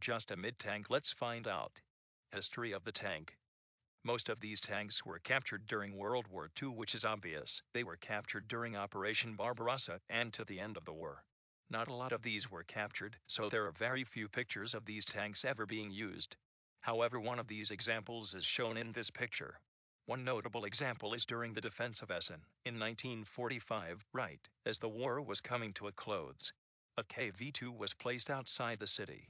just a mid-tank? Let's find out. History of the tank. Most of these tanks were captured during World War II, which is obvious. They were captured during Operation Barbarossa and to the end of the war. Not a lot of these were captured, so there are very few pictures of these tanks ever being used. However, one of these examples is shown in this picture. One notable example is during the defense of Essen in 1945, right as the war was coming to a close. A kv2 was placed outside the city.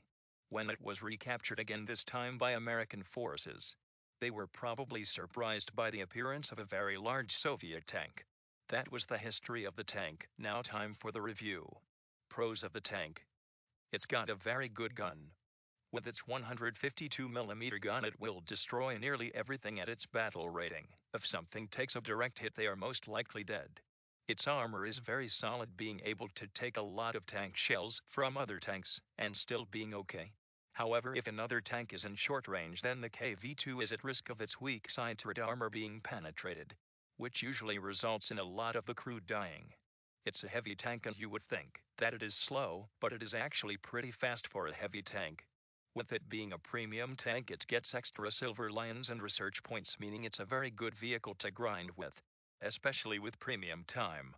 When it was recaptured again, this time by American forces, they were probably surprised by the appearance of a very large Soviet tank. That was the history of the tank. Now time for the review. Pros of the tank. It's got a very good gun. With its 152mm gun, it will destroy nearly everything at its battle rating. If something takes a direct hit, they are most likely dead. Its armor is very solid, being able to take a lot of tank shells from other tanks and still being okay. However, if another tank is in short range, then the kv2 is at risk of its weak side turret armor being penetrated, which usually results in a lot of the crew dying. It's a heavy tank, and you would think that it is slow, but it is actually pretty fast for a heavy tank. With it being a premium tank, it gets extra silver lions and research points, meaning it's a very good vehicle to grind with, especially with premium time.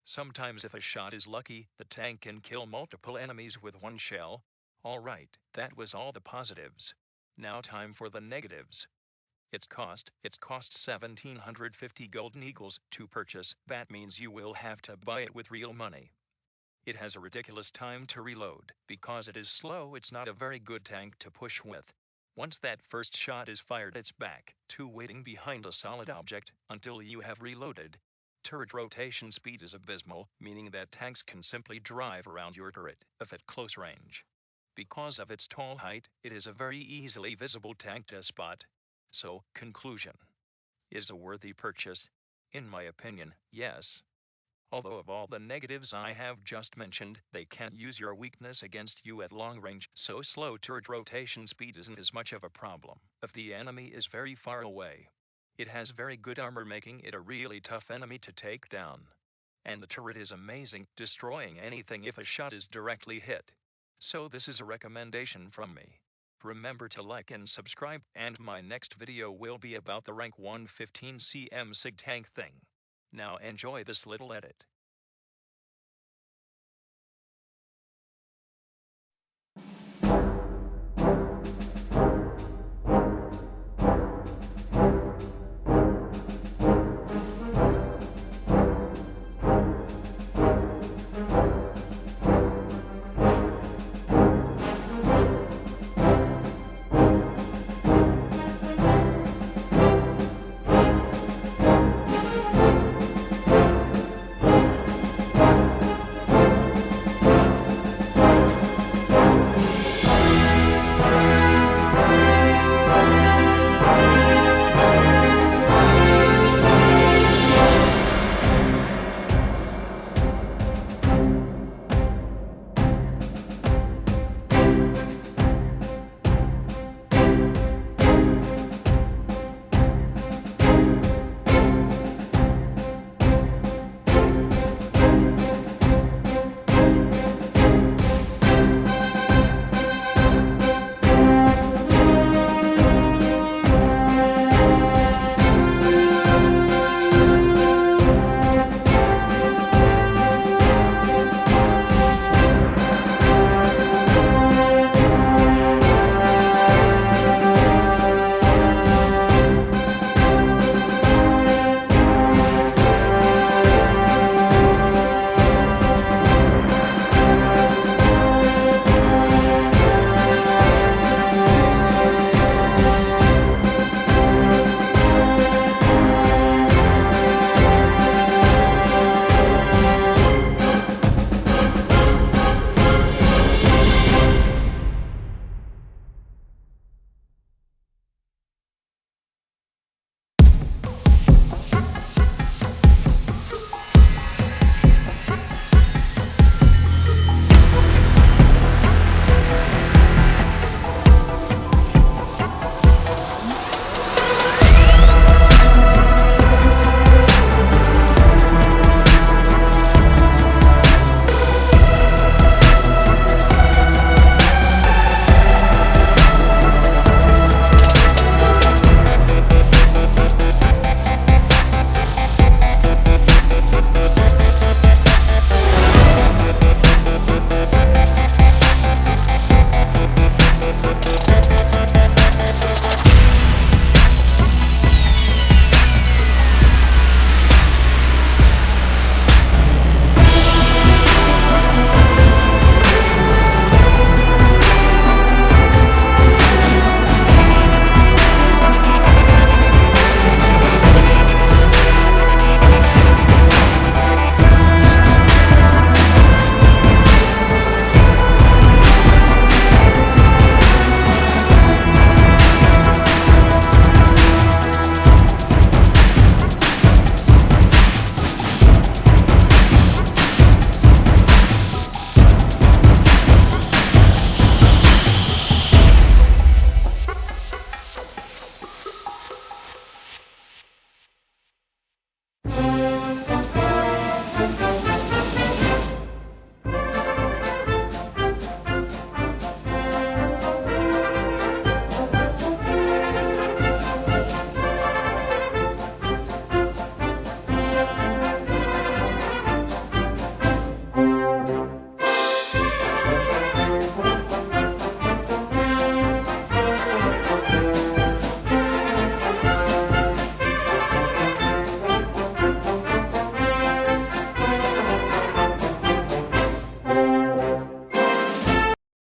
Sometimes if a shot is lucky, the tank can kill multiple enemies with one shell. Alright, that was all the positives. Now time for the negatives. Its cost 1,750 golden eagles to purchase. That means you will have to buy it with real money. It has a ridiculous time to reload. Because it is slow, it's not a very good tank to push with. Once that first shot is fired, it's back to waiting behind a solid object until you have reloaded. Turret rotation speed is abysmal, meaning that tanks can simply drive around your turret if at close range. Because of its tall height, it is a very easily visible tank to spot. So, conclusion. Is a worthy purchase? In my opinion, yes. Although of all the negatives I have just mentioned, they can't use your weakness against you at long range, so slow turret rotation speed isn't as much of a problem if the enemy is very far away. It has very good armor, making it a really tough enemy to take down. And the turret is amazing, destroying anything if a shot is directly hit. So this is a recommendation from me. Remember to like and subscribe, and my next video will be about the rank 115 cm SIG tank thing. Now enjoy this little edit.